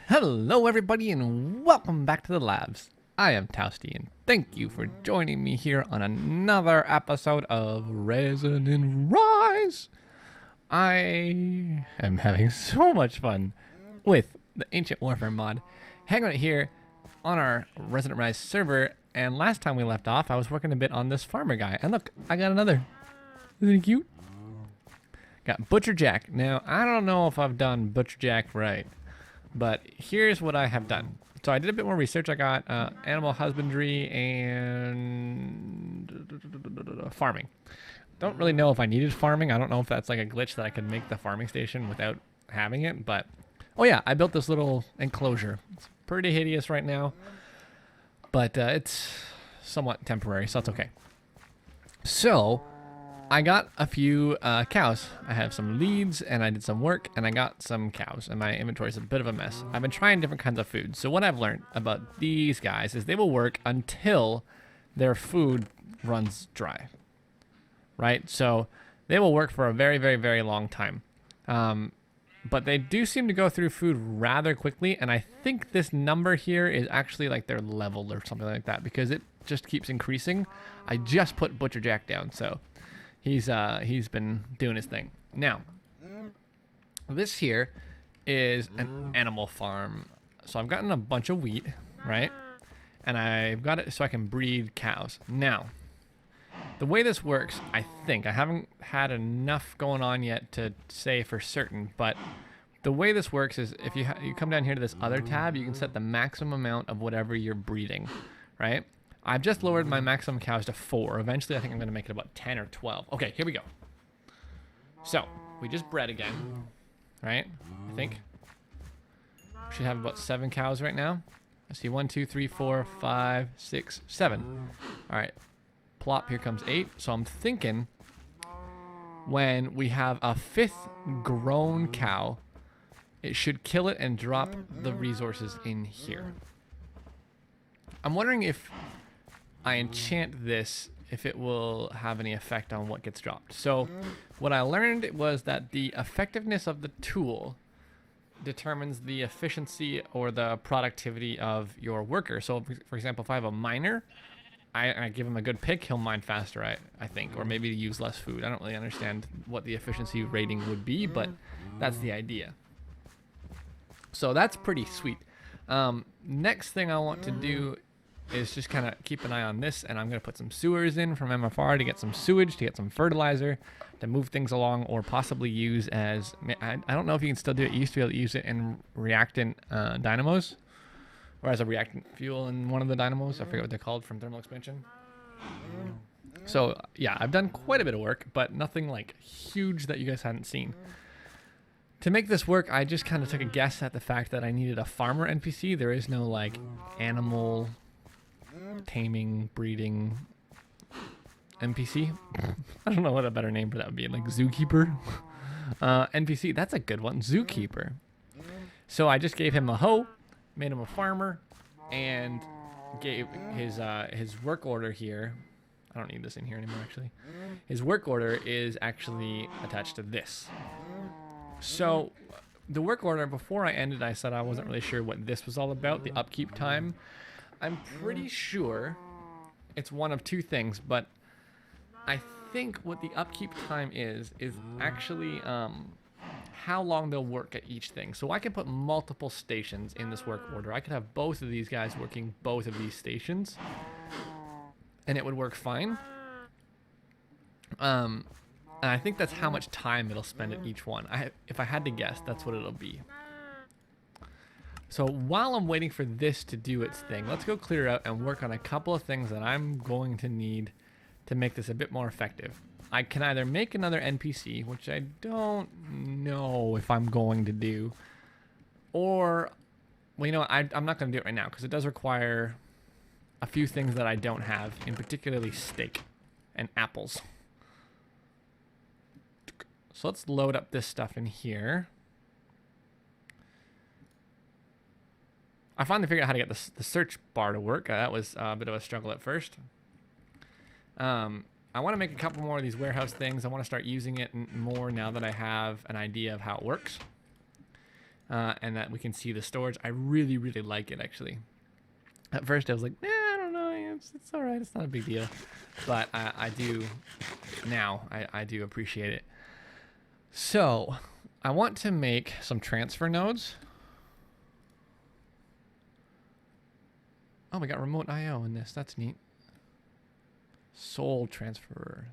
Hello everybody and welcome back to the labs. I am Towsty and thank you for joining me here on another episode of ResonantRise. I am having so much fun with the Ancient Warfare mod. Hanging out here on our ResonantRise server, and last time we left off I was working a bit on this farmer guy. And look, I got another. Isn't he cute? Got Butcher Jack. Now, I don't know if I've done Butcher Jack right, but here's what I have done. So I did a bit more research. I got animal husbandry and farming. Don't really know if I needed farming. I don't know if that's like a glitch that I could make the farming station without having it. But, oh yeah, I built this little enclosure. It's pretty hideous right now, but it's somewhat temporary, so it's okay. So I got a few cows. I have some leads and I did some work and I got some cows and my inventory is a bit of a mess. I've been trying different kinds of food. So what I've learned about these guys is they will work until their food runs dry, right? So they will work for a very, very, very long time. But they do seem to go through food rather quickly. And I think this number here is actually like their level or something like that because it just keeps increasing. I just put Butcher Jack down, so he's been doing his thing. Now, this here is an animal farm. So I've gotten a bunch of wheat, right? And I've got it so I can breed cows. Now, the way this works, I think, I haven't had enough going on yet to say for certain, but the way this works is if you come down here to this other tab, you can set the maximum amount of whatever you're breeding, right? I've just lowered my maximum cows to 4. Eventually, I think I'm going to make it about 10 or 12. Okay, here we go. So, we just bred again, right? I think. Should have about 7 cows right now. I see 1, 2, 3, 4, 5, 6, 7. All right. Plop, here comes 8. So I'm thinking when we have a 5th grown cow, it should kill it and drop the resources in here. I'm wondering if I enchant this, if it will have any effect on what gets dropped. So what I learned was that the effectiveness of the tool determines the efficiency or the productivity of your worker. So for example, if I have a miner, I give him a good pick, he'll mine faster, I think, or maybe use less food. I don't really understand what the efficiency rating would be, but that's the idea. So that's pretty sweet. Next thing I want to do is just kind of keep an eye on this, and I'm going to put some sewers in from MFR to get some sewage, to get some fertilizer, to move things along, or possibly use as, I don't know if you can still do it. You used to be able to use it in reactant dynamos, or as a reactant fuel in one of the dynamos. I forget what they're called from thermal expansion. So yeah, I've done quite a bit of work, but nothing like huge that you guys hadn't seen. To make this work, I just kind of took a guess at the fact that I needed a farmer NPC. There is no like animal taming, breeding NPC. I don't know what a better name for that would be. Like zookeeper? NPC, that's a good one. Zookeeper. So I just gave him a hoe, made him a farmer, and gave his work order here. I don't need this in here anymore, actually. His work order is actually attached to this. So the work order, before I ended, I said I wasn't really sure what this was all about, the upkeep time. I'm pretty sure it's one of two things, but I think what the upkeep time is actually how long they'll work at each thing. So I can put multiple stations in this work order. I could have both of these guys working both of these stations, and it would work fine. And I think that's how much time it'll spend at each one. If I had to guess, that's what it'll be. So while I'm waiting for this to do its thing, let's go clear out and work on a couple of things that I'm going to need to make this a bit more effective. I can either make another NPC, which I don't know if I'm going to do, or, well, you know what, I'm not going to do it right now because it does require a few things that I don't have, in particularly steak and apples. So let's load up this stuff in here. I finally figured out how to get the search bar to work. That was a bit of a struggle at first. I want to make a couple more of these warehouse things. I want to start using it more now that I have an idea of how it works. and that we can see the storage. I really, really like it, actually. At first, I was like, I don't know, it's all right, it's not a big deal. But I do, now, I do appreciate it. So, I want to make some transfer nodes. Oh, we got remote I/O in this. That's neat. Soul transfer.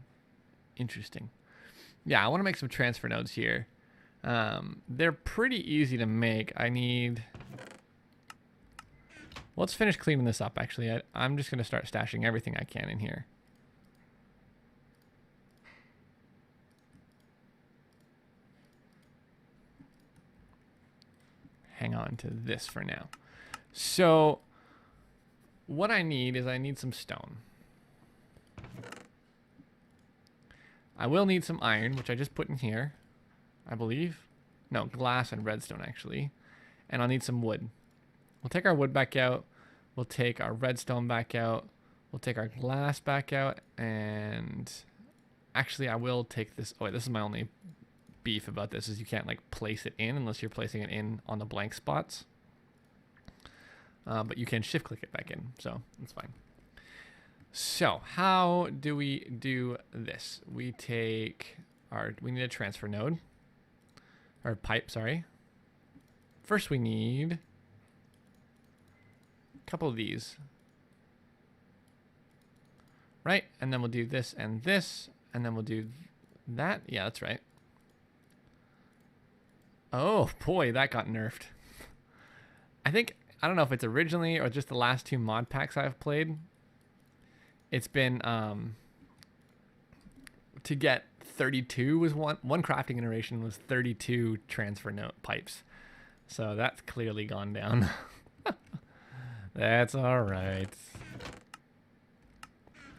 Interesting. Yeah, I want to make some transfer nodes here. They're pretty easy to make. I need... Let's finish cleaning this up, actually. I'm just going to start stashing everything I can in here. Hang on to this for now. So, what I need is I need some stone. I will need some iron, which I just put in here, I believe. No, glass and redstone, actually. And I'll need some wood. We'll take our wood back out. We'll take our redstone back out. We'll take our glass back out. And actually, I will take this. Oh, wait, this is my only beef about this, is you can't like place it in unless you're placing it in on the blank spots. But you can shift click it back in, so that's fine. So how do we do this? We take we need a transfer node, or pipe, sorry. First we need a couple of these, right? And then we'll do this, and then we'll do that. Yeah, that's right. Oh boy, that got nerfed. I don't know if it's originally or just the last two mod packs I've played. It's been to get 32 was one crafting iteration was 32 transfer node pipes. So that's clearly gone down. That's all right.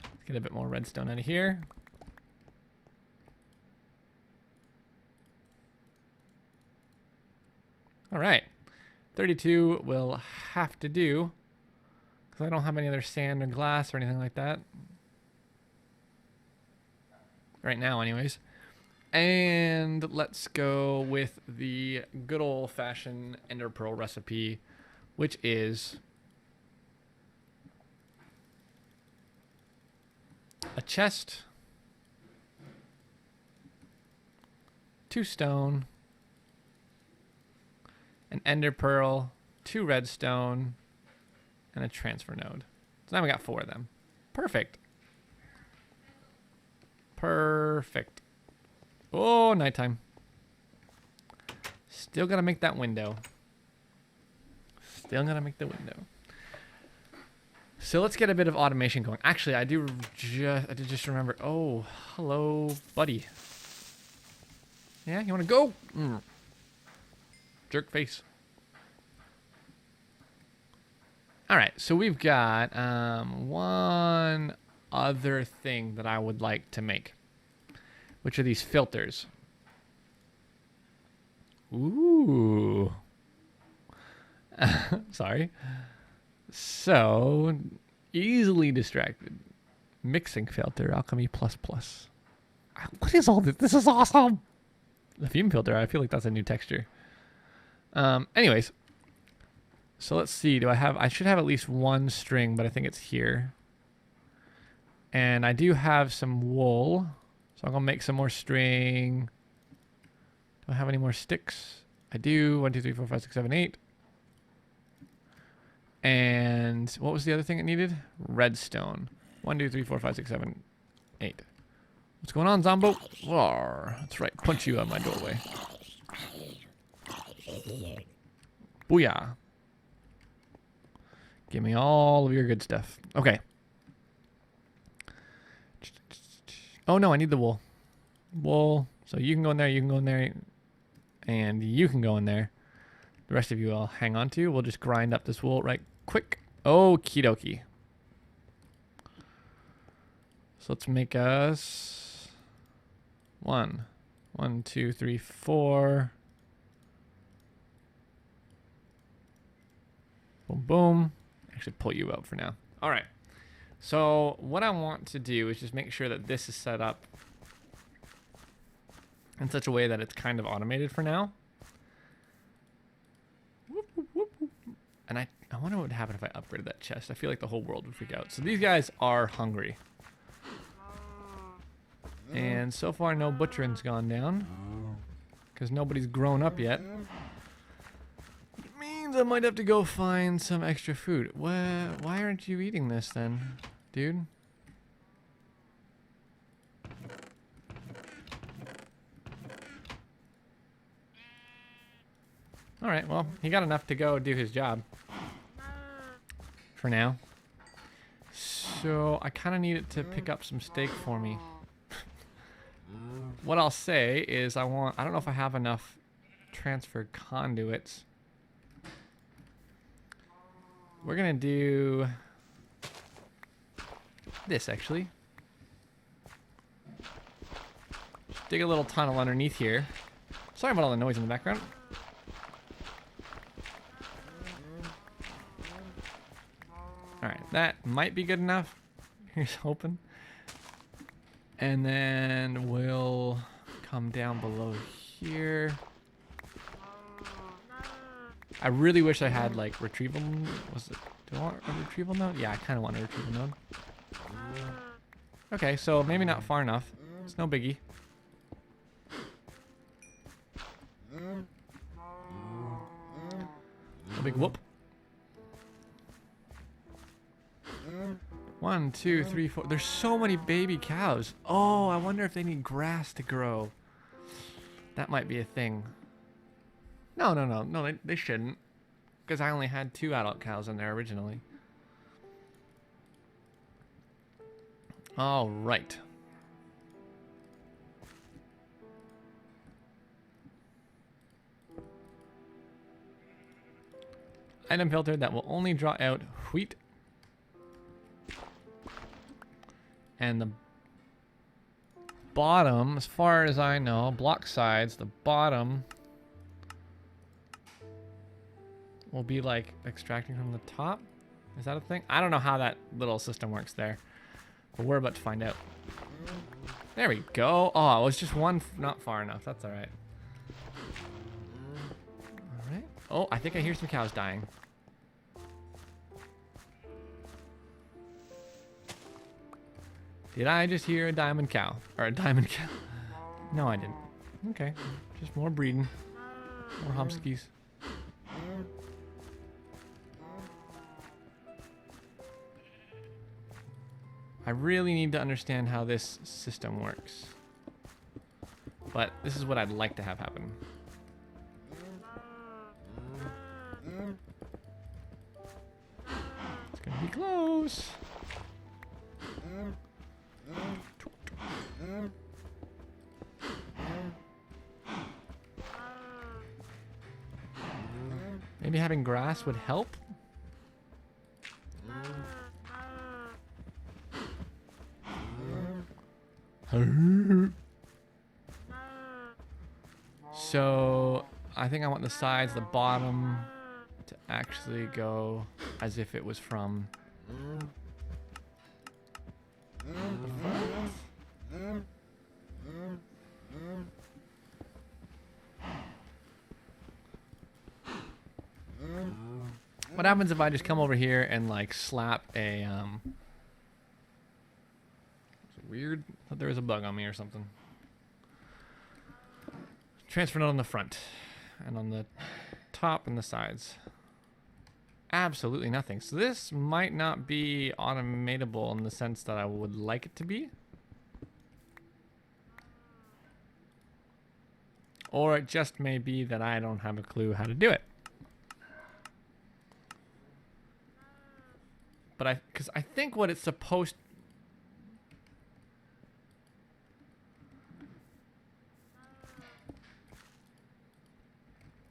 Let's get a bit more redstone out of here. All right. 32 will have to do, because I don't have any other sand or glass or anything like that. Right now, anyways. And let's go with the good old-fashioned ender pearl recipe, which is a chest, 2 stone, an ender pearl, 2 redstone, and a transfer node. So now we got 4 of them. Perfect. Perfect. Oh, nighttime. Still gotta make that window. Still gotta make the window. So let's get a bit of automation going. Actually, I did just remember. Oh, hello, buddy. Yeah, you wanna go? Jerk face. All right, so we've got one other thing that I would like to make, which are these filters. Ooh. Sorry. So, easily distracted. Mixing filter, alchemy plus plus. What is all this? This is awesome. The fume filter, I feel like that's a new texture. Anyways, so let's see. I should have at least one string, but I think it's here. And I do have some wool, so I'm gonna make some more string. Do I have any more sticks? I do. 1, 2, 3, 4, 5, 6, 7, 8. And what was the other thing it needed? Redstone. 1, 2, 3, 4, 5, 6, 7, 8. What's going on, Zombo? Roar. That's right. Punch you out my doorway. Booyah. Give me all of your good stuff. Okay. Oh no, I need the wool. Wool. So you can go in there, you can go in there, and you can go in there. The rest of you I'll hang on to. We'll just grind up this wool right quick. Okie dokie. So let's make us 1, 2, 3, 4. Boom, boom. Actually pull you out for now. All right. So what I want to do is just make sure that this is set up in such a way that it's kind of automated for now. wonder what would happen if I upgraded that chest. I feel like the whole world would freak out. So these guys are hungry. And so far, no butchering's gone down. Because nobody's grown up yet. It means I might have to go find some extra food. Why aren't you eating this then, dude? Alright, well, he got enough to go do his job. For now. So, I kind of need it to pick up some steak for me. What I'll say is I don't know if I have enough transfer conduits. We're going to do this, actually. Just dig a little tunnel underneath here. Sorry about all the noise in the background. Alright, that might be good enough. Here's hoping. And then we'll come down below here. I really wish I had like retrieval. Do I want a retrieval node? Yeah, I kind of want a retrieval node. Okay, so maybe not far enough. It's no biggie. A big whoop. 1, 2, 3, 4. There's so many baby cows. Oh, I wonder if they need grass to grow. That might be a thing. No, they shouldn't. Because I only had 2 adult cows in there originally. All right. Item filter that will only draw out wheat. And the bottom, as far as I know, block sides, the bottom will be like extracting from the top. Is that a thing? I don't know how that little system works there, but we're about to find out. There we go. Oh, it was just one not far enough. That's all right. All right. Oh, I think I hear some cows dying. Did I just hear a diamond cow? Or a diamond cow? No, I didn't. Okay. Just more breeding. More humskies. I really need to understand how this system works. But this is what I'd like to have happen. It's gonna be close. Maybe having grass would help. So I think I want the sides, the bottom to actually go as if it was from What happens if I just come over here and like slap a is it weird? I thought there was a bug on me or something. Transfer node on the front and on the top and the sides. Absolutely nothing. So this might not be automatable in the sense that I would like it to be. Or it just may be that I don't have a clue how to do it. But because I think what it's supposed.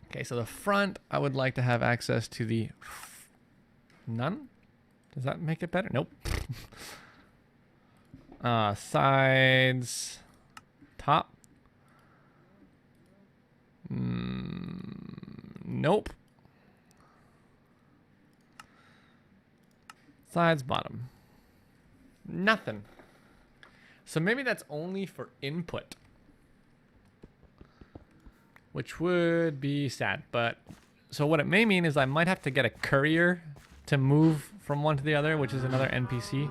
Okay, so the front, I would like to have access to the none. Does that make it better? Nope. Sides, top. Nope. Sides, bottom. Nothing. So maybe that's only for input. Which would be sad. But so what it may mean is I might have to get a courier to move from one to the other, which is another NPC.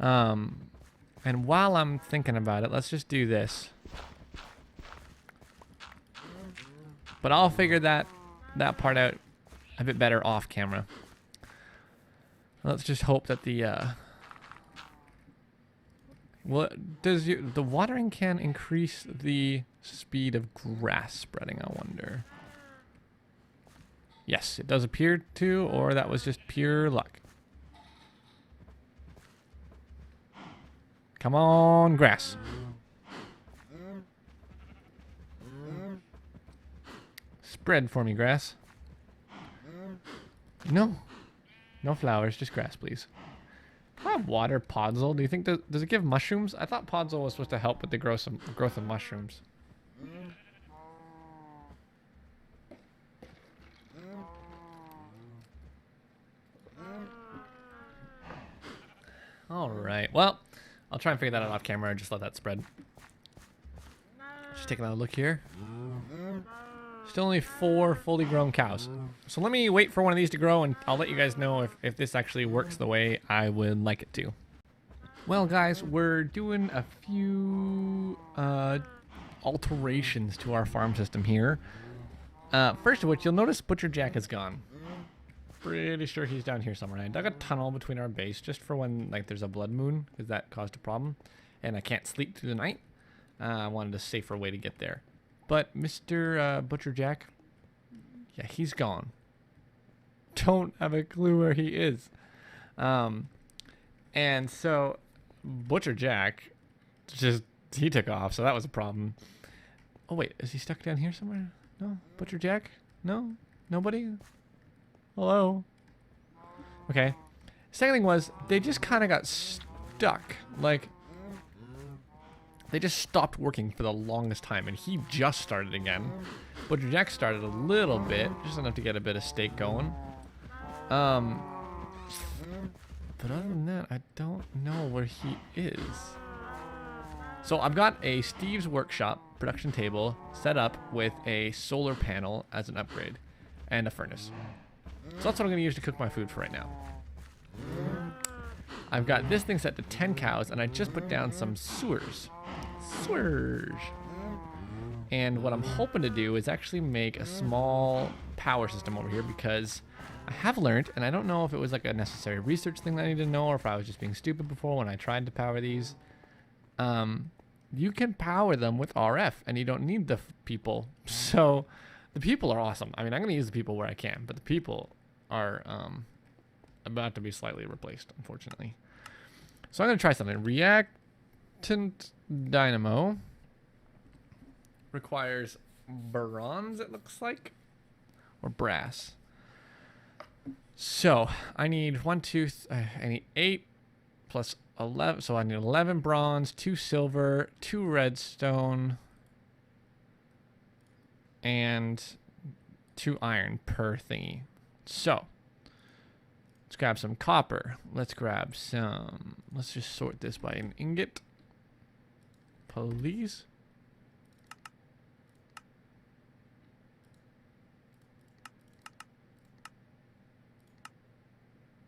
And while I'm thinking about it, let's just do this. But I'll figure that part out a bit better off camera. Let's just hope that the well, does the watering can increase the speed of grass spreading, I wonder? Yes, it does appear to, or that was just pure luck. Come on, grass. Spread for me, grass. No. No flowers, just grass, please. Can I have water Podzol? Do you think does it give mushrooms? I thought Podzol was supposed to help with the growth of mushrooms. Alright, well, I'll try and figure that out off camera and just let that spread. Just taking another look here. Still only 4 fully grown cows. So let me wait for one of these to grow and I'll let you guys know if this actually works the way I would like it to. Well guys, we're doing a few alterations to our farm system here. First of which, you'll notice Butcher Jack is gone. Pretty sure he's down here somewhere. I dug a tunnel between our base just for when like there's a blood moon, because that caused a problem. And I can't sleep through the night. I wanted a safer way to get there. But Mr. Butcher Jack, yeah, he's gone. Don't have a clue where he is. And so Butcher Jack he took off, so that was a problem. Oh wait, is he stuck down here somewhere? No? Butcher Jack? No? Nobody? Hello? Okay. Second thing was, they just kind of got stuck. Like, they just stopped working for the longest time, and he just started again. Butcher Jack started a little bit, just enough to get a bit of steak going. But other than that, I don't know where he is. So I've got a Steve's Workshop production table set up with a solar panel as an upgrade, and a furnace. So that's what I'm going to use to cook my food for right now. I've got this thing set to 10 cows, and I just put down some sewers. And what I'm hoping to do is actually make a small power system over here, because I have learned, and I don't know if it was like a necessary research thing that I need to know, or if I was just being stupid before when I tried to power these. You can power them with RF, and you don't need the people. So the people are awesome. I mean, I'm going to use the people where I can, but the people are about to be slightly replaced, unfortunately. So I'm going to try something. Reactant dynamo requires bronze, it looks like, or brass. So I need I need 8 plus 11. So I need 11 bronze, 2 silver, 2 redstone, and 2 iron per thingy. So let's grab some copper. Let's grab some. Let's just sort this by an ingot, please.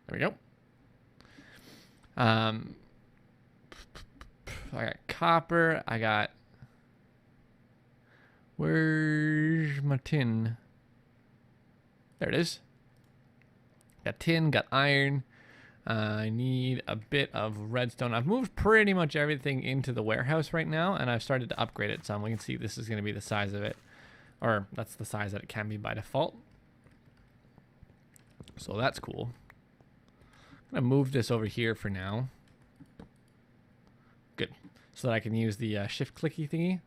There we go. I got copper. I got. Where's my tin? There it is. Got tin, got iron. I need a bit of redstone. I've moved pretty much everything into the warehouse right now, and I've started to upgrade it some. We can see this is going to be the size of it, or that's the size that it can be by default. So that's cool. I'm going to move this over here for now. Good. So that I can use the shift clicky thingy.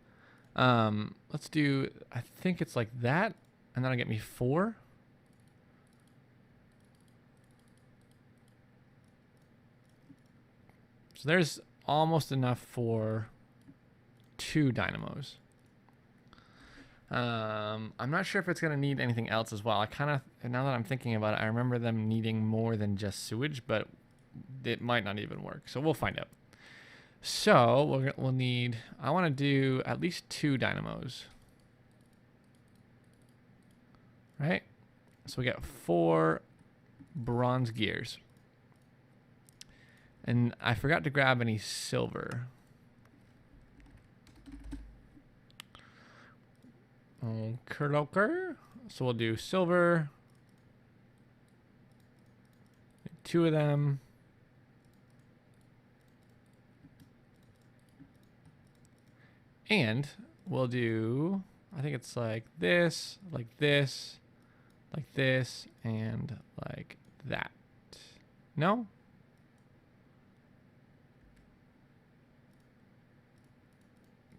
Let's do, I think it's like that, and that'll get me 4. So there's almost enough for 2 dynamos. I'm not sure if it's going to need anything else as well. I kind of, now that I'm thinking about it, I remember them needing more than just sewage, but it might not even work. So we'll find out. So we'll need, I want to do at least 2 dynamos. Right? So we got 4 bronze gears. And I forgot to grab any silver. Okay. So we'll do silver. 2 of them. And we'll do, I think it's like this, like this, like this, and like that. No?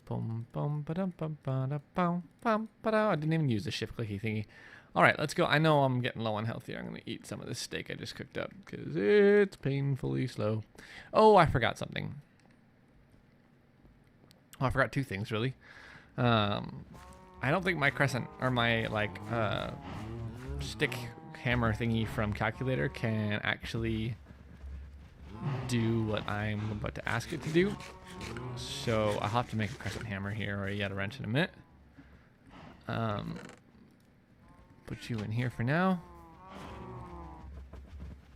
Boom, boom, ba-dum, bum, ba-da, bum, bum, ba-da. I didn't even use the shift clicky thingy. All right, let's go. I know I'm getting low on health here. I'm going to eat some of this steak I just cooked up because it's painfully slow. Oh, I forgot something. Oh, I forgot 2 things, really. I don't think my crescent, or my, like, stick hammer thingy from calculator can actually do what I'm about to ask it to do. So I'll have to make a crescent hammer here, or yet a wrench in a minute. Put you in here for now.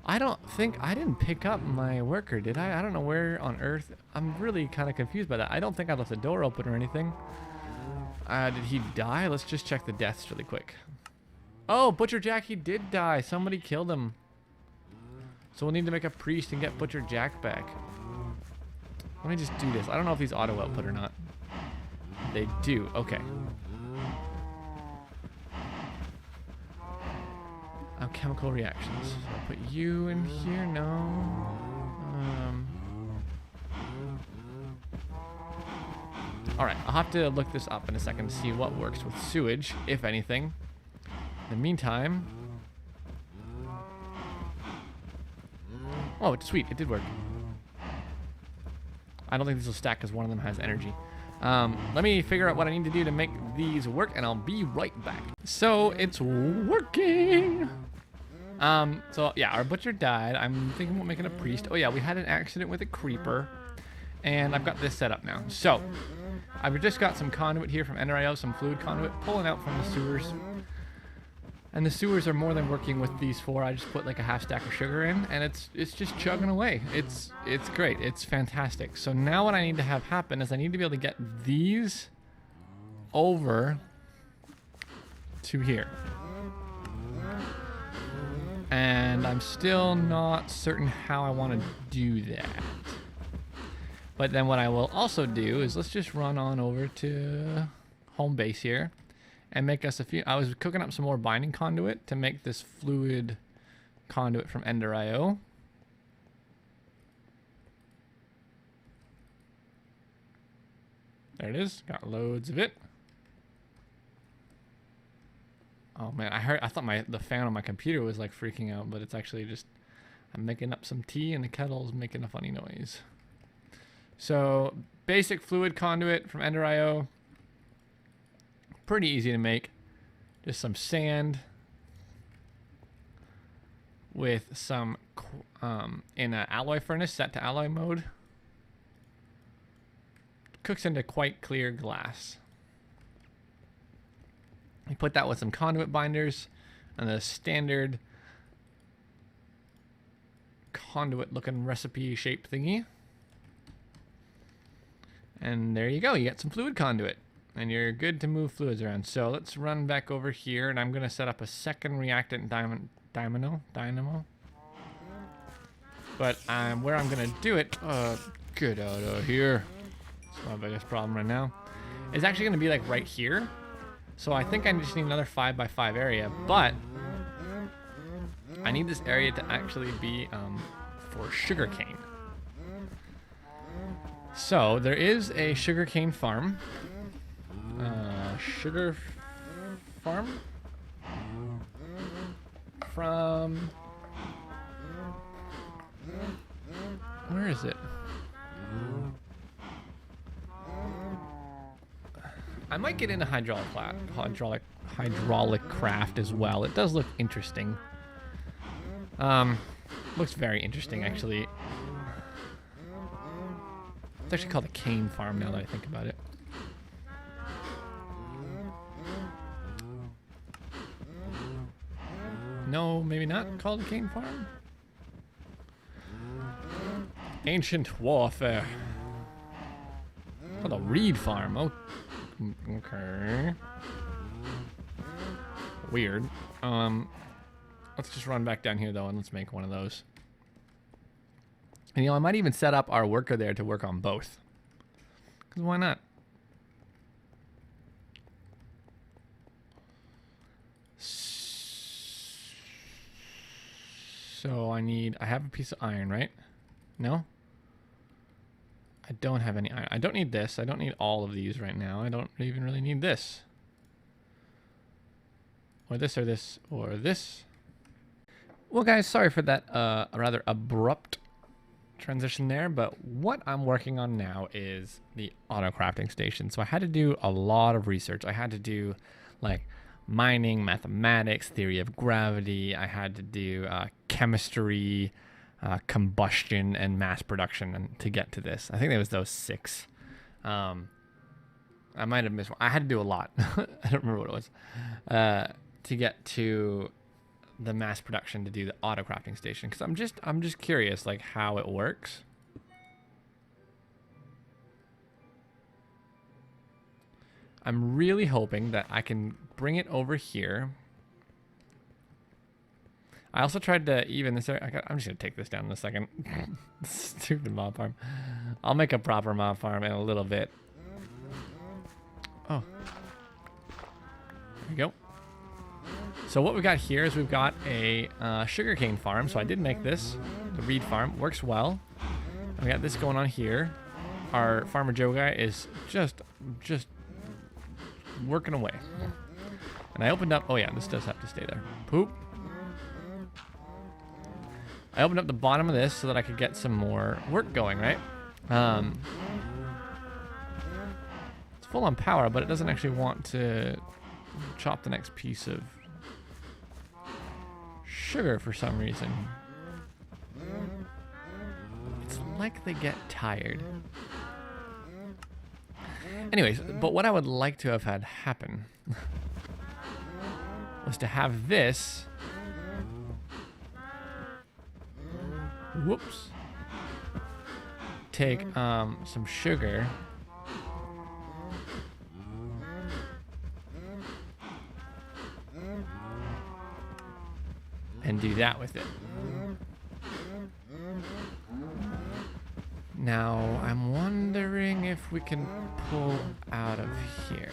I didn't pick up my worker, did I? I don't know where on earth. I'm really kind of confused by that. I don't think I left the door open or anything. Did he die? Let's just check the deaths really quick. Oh, Butcher Jack, he did die. Somebody killed him. So we'll need to make a priest and get Butcher Jack back. Let me just do this. I don't know if these auto output or not. They do. Okay. Chemical reactions. So I'll put you in here. No. All right. I'll have to look this up in a second to see what works with sewage, if anything. In the meantime. Oh, it's sweet. It did work. I don't think this will stack because one of them has energy. Let me figure out what I need to do to make these work, and I'll be right back. So it's working. So yeah, our butcher died. I'm thinking about making a priest. Oh yeah, we had an accident with a creeper, and I've got this set up now. So I've just got some conduit here from NRIO, some fluid conduit pulling out from the sewers. And the sewers are more than working with these 4. I just put like a half stack of sugar in, and it's just chugging away. It's great. It's fantastic. So now what I need to have happen is I need to be able to get these over to here. And I'm still not certain how I want to do that. But then what I will also do is let's just run on over to home base here. And make us a few. I was cooking up some more binding conduit to make this fluid conduit from Ender.io. There it is. Got loads of it. Oh man, I thought the fan on my computer was like freaking out, but it's actually just I'm making up some tea and the kettle's making a funny noise. So basic fluid conduit from Ender.io. Pretty easy to make. Just some sand with some in an alloy furnace set to alloy mode. Cooks into quite clear glass. You put that with some conduit binders and the standard conduit looking recipe shape thingy. And there you go. You get some fluid conduit. And you're good to move fluids around. So let's run back over here, and I'm going to set up a second reactant dynamo. But where I'm going to do it, get out of here. That's my biggest problem right now. It's actually going to be like right here. So I think I just need another 5x5 area, but I need this area to actually be for sugarcane. So there is a sugarcane farm. Sugar farm from where is it? I might get into hydraulic craft as well. It does look interesting. Looks very interesting actually. It's actually called a cane farm now that I think about it. No, maybe not called a cane farm. Ancient warfare. Oh, the reed farm. Oh, okay. Weird. Let's just run back down here though, and let's make one of those. And I might even set up our worker there to work on both. Because why not? So I have a piece of iron, right? No? I don't have any iron. I don't need this. I don't need all of these right now. I don't even really need this. Or this, or this, or this. Well, guys, sorry for that rather abrupt transition there, but what I'm working on now is the auto crafting station. So I had to do a lot of research. I had to do like mining, mathematics, theory of gravity. I had to do chemistry, combustion, and mass production to get to this. I think there was those 6. I might have missed one. I had to do a lot. I don't remember what it was to get to the mass production to do the auto crafting station, because I'm just curious like how it works. I'm really hoping that I can bring it over here. I also tried to even this area. I'm just gonna take this down in a second. Stupid mob farm. I'll make a proper mob farm in a little bit. Oh, there we go. So what we got here is we've got a sugarcane farm. So I did make this. The reed farm works well. And we got this going on here. Our Farmer Joe guy is just working away. And I opened up. Oh yeah, this does have to stay there. Poop. I opened up the bottom of this so that I could get some more work going, right? It's full on power, but it doesn't actually want to chop the next piece of sugar for some reason. It's like they get tired. Anyways, but what I would like to have had happen was to have this. Whoops. Take some sugar. And do that with it. Now, I'm wondering if we can pull out of here.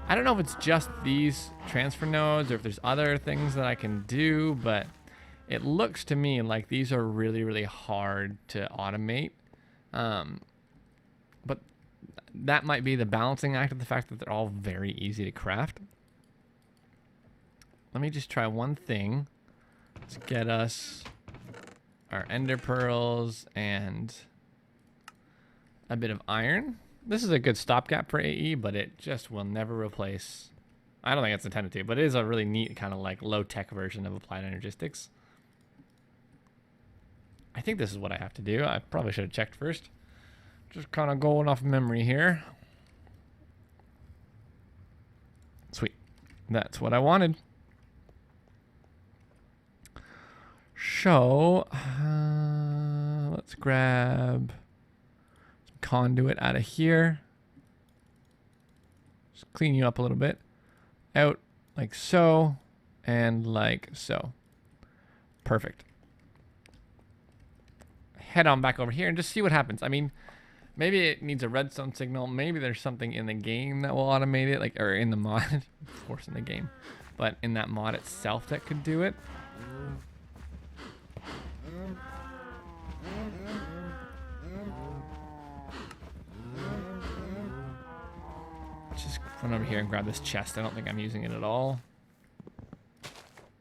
I don't know if it's just these transfer nodes or if there's other things that I can do, but it looks to me like these are really, really hard to automate. But that might be the balancing act of the fact that they're all very easy to craft. Let me just try one thing. Let's get us our ender pearls and a bit of iron. This is a good stopgap for AE, but it just will never replace. I don't think it's intended to, but it is a really neat kind of like low-tech version of applied energistics. I think this is what I have to do. I probably should have checked first. Just kind of going off memory here. Sweet. That's what I wanted. So, let's grab some conduit out of here. Just clean you up a little bit. Out like so, and like so. Perfect. Head on back over here and just see what happens. I mean, maybe it needs a redstone signal. Maybe there's something in the game that will automate it, like, or in the mod, of course in the game, but in that mod itself that could do it. Just run over here and grab this chest. I don't think I'm using it at all.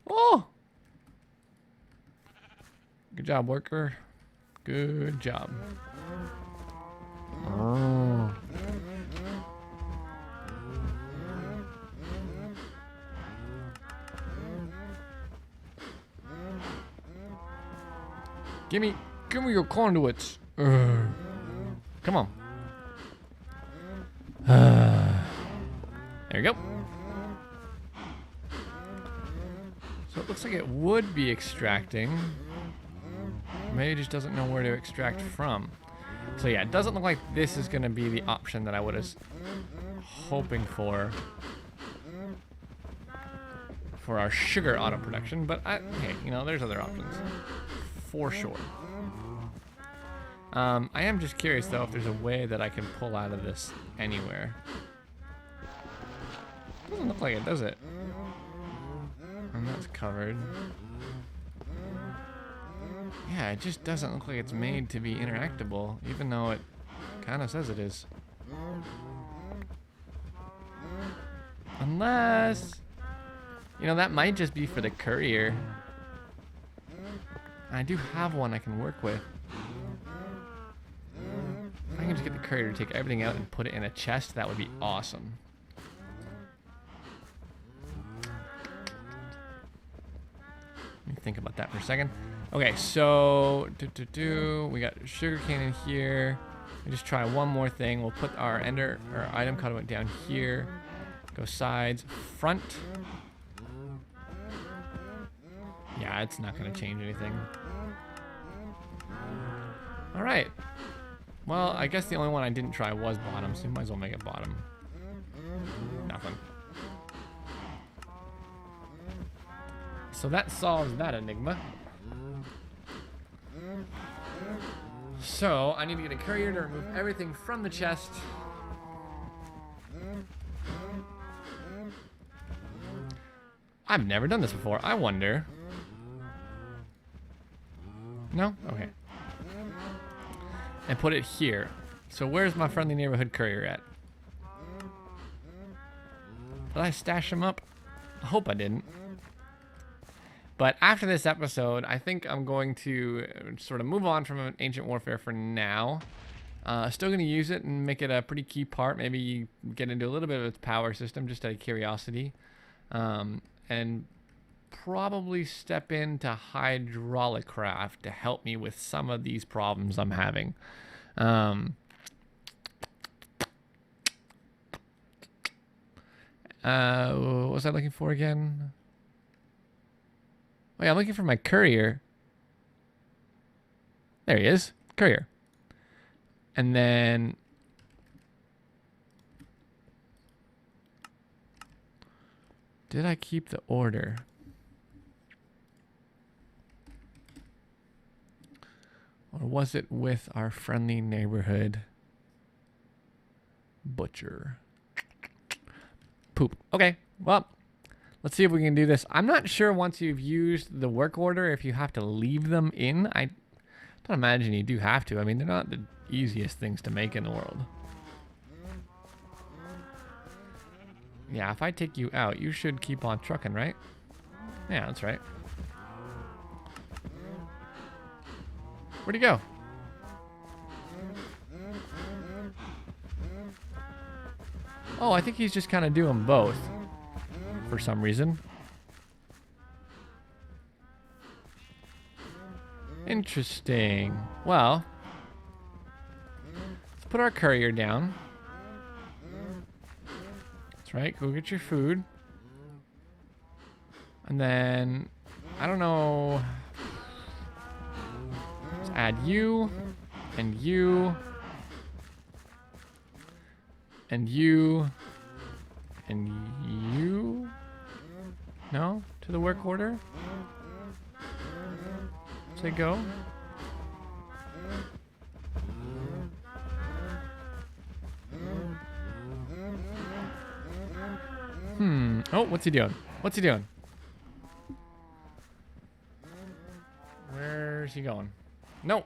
Oh! Good job, worker. Good job. Oh. Give me your conduits. Come on. go. So it looks like it would be extracting. Maybe it just doesn't know where to extract from. So yeah, it doesn't look like this is going to be the option that I was hoping for our sugar auto production, but hey, you know, there's other options for sure. I am just curious though if there's a way that I can pull out of this anywhere. Doesn't look like it, does it? And that's covered. Yeah, it just doesn't look like it's made to be interactable, even though it kind of says it is. Unless, you know, that might just be for the courier. I do have one I can work with. If I can just get the courier to take everything out and put it in a chest, that would be awesome. Let me think about that for a second. Okay, so we got sugarcane in here. We just try one more thing. We'll put our item conduit down here. Go sides, front. Yeah, it's not gonna change anything. All right. Well, I guess the only one I didn't try was bottom, so we might as well make it bottom. Nothing. So that solves that enigma. So I need to get a courier to remove everything from the chest. I've never done this before. I wonder. No? Okay. And put it here. So where's my friendly neighborhood courier at? Did I stash him up? I hope I didn't. But after this episode, I think I'm going to sort of move on from Ancient Warfare for now. Still going to use it and make it a pretty key part. Maybe get into a little bit of its power system just out of curiosity. And probably step into HydraulicCraft to help me with some of these problems I'm having. What was I looking for again? Oh yeah, I'm looking for my courier. There he is, courier. And then did I keep the order? Or was it with our friendly neighborhood butcher? Poop. Okay, well, let's see if we can do this. I'm not sure once you've used the work order if you have to leave them in. I don't imagine you do have to. I mean, they're not the easiest things to make in the world. Yeah, if I take you out, you should keep on trucking, right? Yeah, that's right. Where'd he go? Oh, I think he's just kind of doing both for some reason. Interesting. Well, let's put our courier down. That's right, go get your food. And then, I don't know. Let's add you, and you, and you, and you. No? To the work order? Say go. Oh, what's he doing? What's he doing? Where's he going? No.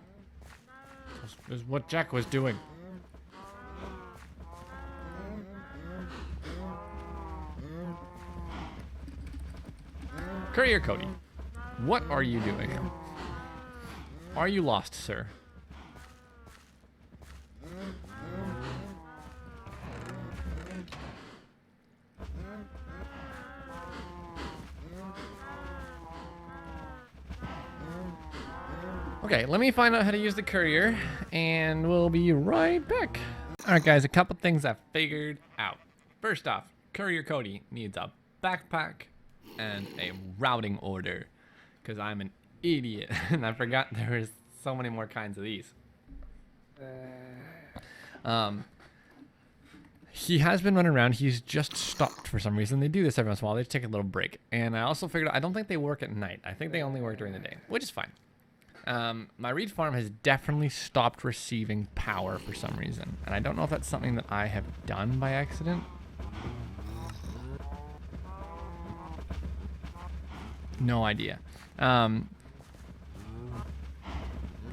This is what Jack was doing. Courier Cody, what are you doing? Are you lost, sir? Okay, let me find out how to use the courier, and we'll be right back. All right, guys, a couple things I figured out. First off, Courier Cody needs a backpack and a routing order, because I'm an idiot and I forgot there was so many more kinds of these. He has been running around. He's just stopped for some reason. They do this every once in a while. They take a little break. And I also figured out, I don't think they work at night. I think they only work during the day, which is fine. My reed farm has definitely stopped receiving power for some reason. And I don't know if that's something that I have done by accident. No idea. But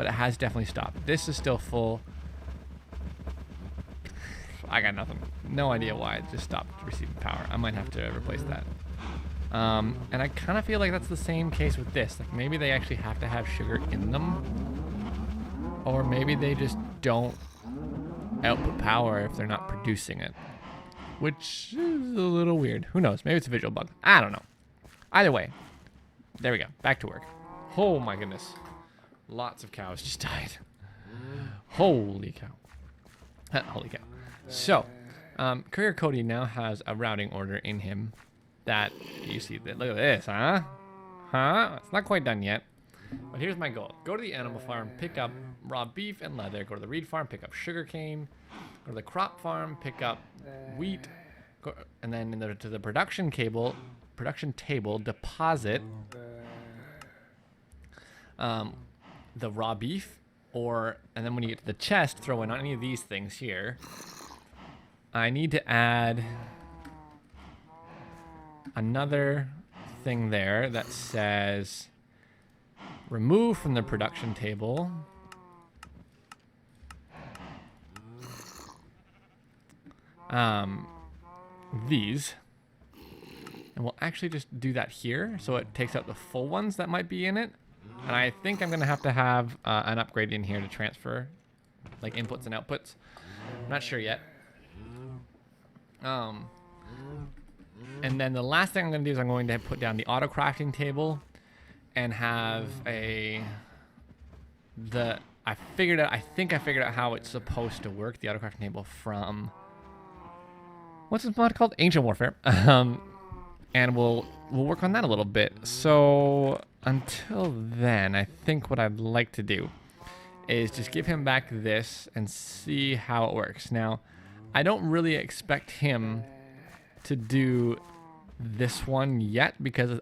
it has definitely stopped. This is still full. I got nothing. No idea why it just stopped receiving power. I might have to replace that. And I kind of feel like that's the same case with this. Like maybe they actually have to have sugar in them. Or maybe they just don't output power if they're not producing it. Which is a little weird. Who knows? Maybe it's a visual bug. I don't know. Either way. There we go. Back to work. Oh my goodness. Lots of cows just died. Holy cow. Holy cow. So, Courier Cody now has a routing order in him that, you see, look at this, huh? It's not quite done yet. But here's my goal. Go to the animal farm, pick up raw beef and leather. Go to the reed farm, pick up sugarcane. Go to the crop farm, pick up wheat. And then to the production table, deposit the raw beef. And then when you get to the chest, throw in any of these things here. I need to add another thing there that says remove from the production table these, and we'll actually just do that here so it takes out the full ones that might be in it. And I think I'm gonna have to have an upgrade in here to transfer like inputs and outputs. I'm not sure yet. And then the last thing I'm going to do is I'm going to put down the auto crafting table and have I think I figured out how it's supposed to work, the auto crafting table from, what's this mod called? Ancient Warfare. And we'll work on that a little bit. So until then, I think what I'd like to do is just give him back this and see how it works. Now, I don't really expect him to do this one yet because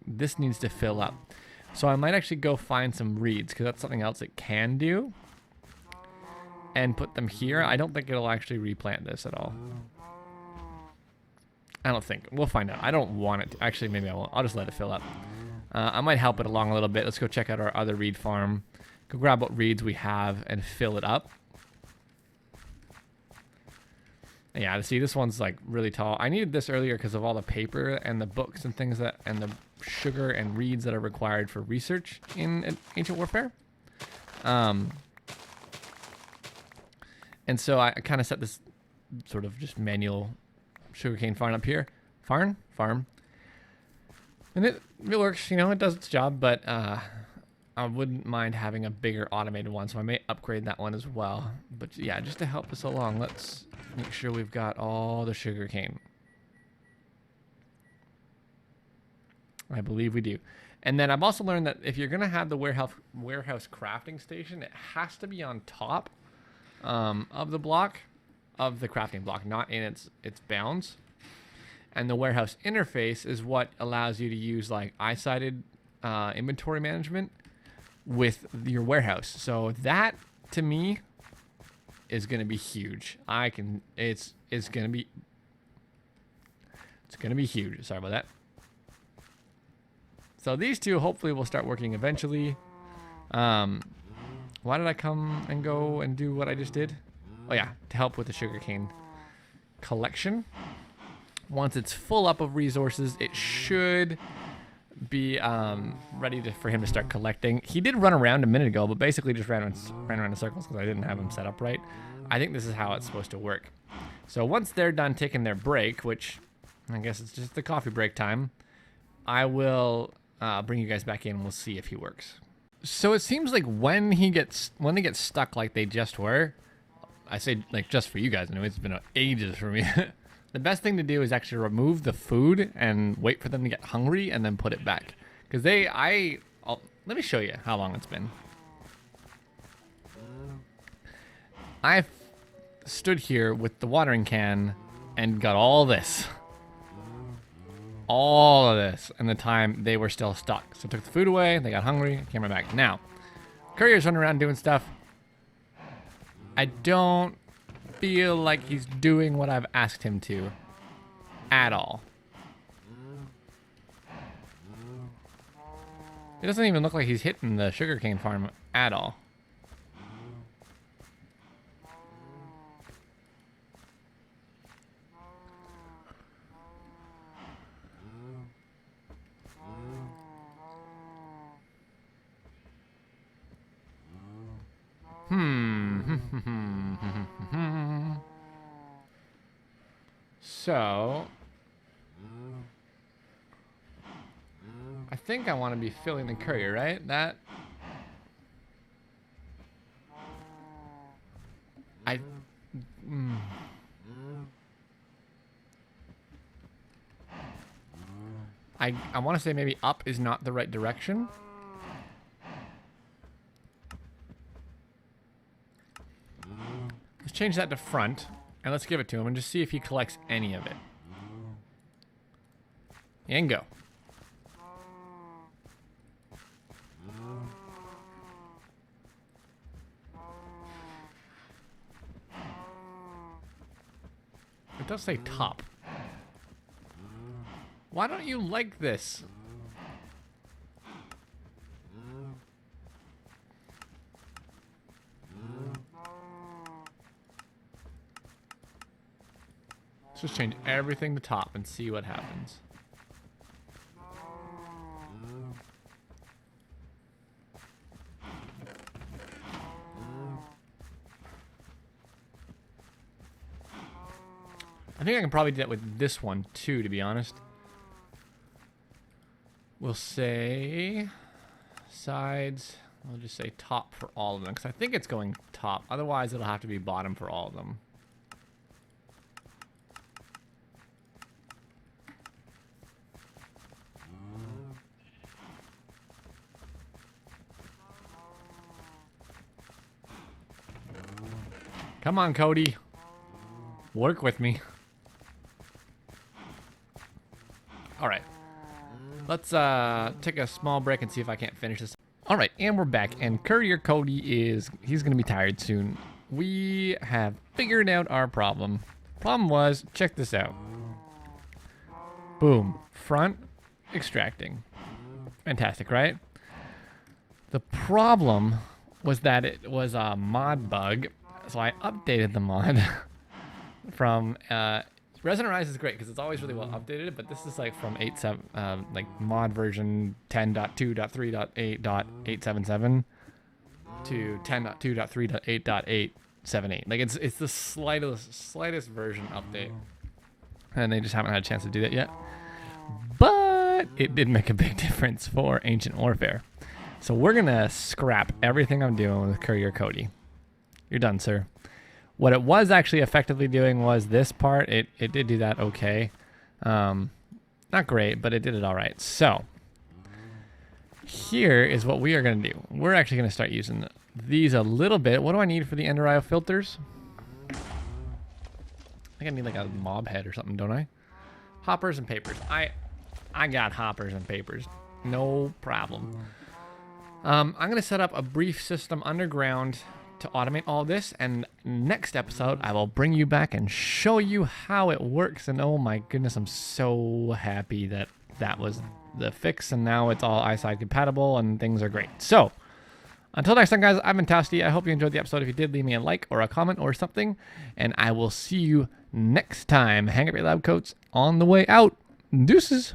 this needs to fill up. So I might actually go find some reeds because that's something else it can do and put them here. I don't think it'll actually replant this at all. I don't think. We'll find out. I don't want it to. Actually, maybe I won't. I'll just let it fill up. I might help it along a little bit. Let's go check out our other reed farm. Go grab what reeds we have and fill it up. Yeah, see, this one's like really tall. I needed this earlier because of all the paper and the books and things and the sugar and reeds that are required for research in Ancient Warfare. And so I kind of set this sort of just manual sugarcane farm up here. Farm. And it works, you know, it does its job, but I wouldn't mind having a bigger automated one, so I may upgrade that one as well. But yeah, just to help us along, let's make sure we've got all the sugarcane. I believe we do. And then I've also learned that if you're going to have the warehouse crafting station, it has to be on top of the block, of the crafting block, not in its bounds. And the warehouse interface is what allows you to use like eye-sided inventory management with your warehouse. So that, to me, is going to be huge. It's going to be huge. Sorry about that. So these two hopefully will start working eventually. Why did I come and go and do what I just did? Oh yeah, to help with the sugarcane collection. Once it's full up of resources, it should be ready for him to start collecting. He did run around a minute ago, but basically just ran around in circles because I didn't have him set up right. I think this is how it's supposed to work. So once they're done taking their break, which I guess it's just the coffee break time, I will bring you guys back in and we'll see if he works. So it seems like when they get stuck like they just were, I say like just for you guys, anyway, it's been ages for me. The best thing to do is actually remove the food and wait for them to get hungry and then put it back. Because let me show you how long it's been. I've stood here with the watering can and got all this. All of this. And the time they were still stuck. So I took the food away, they got hungry, came right back. Now, Courier's running around doing stuff. I don't feel like he's doing what I've asked him to at all. It doesn't even look like he's hitting the sugarcane farm at all. So, I think I want to be filling the courier, right? I want to say maybe up is not the right direction. Let's change that to front, and let's give it to him and just see if he collects any of it. And go. It does say top. Why don't you like this? Let's just change everything to top and see what happens. I think I can probably do that with this one too, to be honest. We'll say sides. I'll just say top for all of them because I think it's going top. Otherwise, it'll have to be bottom for all of them. Come on, Cody. Work with me. All right. Let's take a small break and see if I can't finish this. All right, and we're back. And Courier Cody he's going to be tired soon. We have figured out our problem. Problem was, check this out. Boom. Front extracting. Fantastic, right? The problem was that it was a mod bug. So I updated the mod from ResonantRise is great because it's always really well updated, but this is like from 8.7, like mod version 10.2.3.8.877 to 10.2.3.8.878. Like it's the slightest version update, and they just haven't had a chance to do that yet. But it did make a big difference for Ancient Warfare. So we're gonna scrap everything I'm doing with Courier Cody. You're done, sir. What it was actually effectively doing was this part. It did do that okay. Not great, but it did it all right. So here is what we are going to do. We're actually going to start using these a little bit. What do I need for the Ender Eye filters? I think I need like a mob head or something, don't I? Hoppers and papers. I got hoppers and papers. No problem. I'm going to set up a brief system underground to automate all this, and next episode I will bring you back and show you how it works. And oh my goodness, I'm so happy that that was the fix, and now it's all iSide compatible and things are great. So until next time, guys, I've been Towsty. I hope you enjoyed the episode. If you did, leave me a like or a comment or something, and I will see you next time. Hang up your lab coats on the way out. Deuces.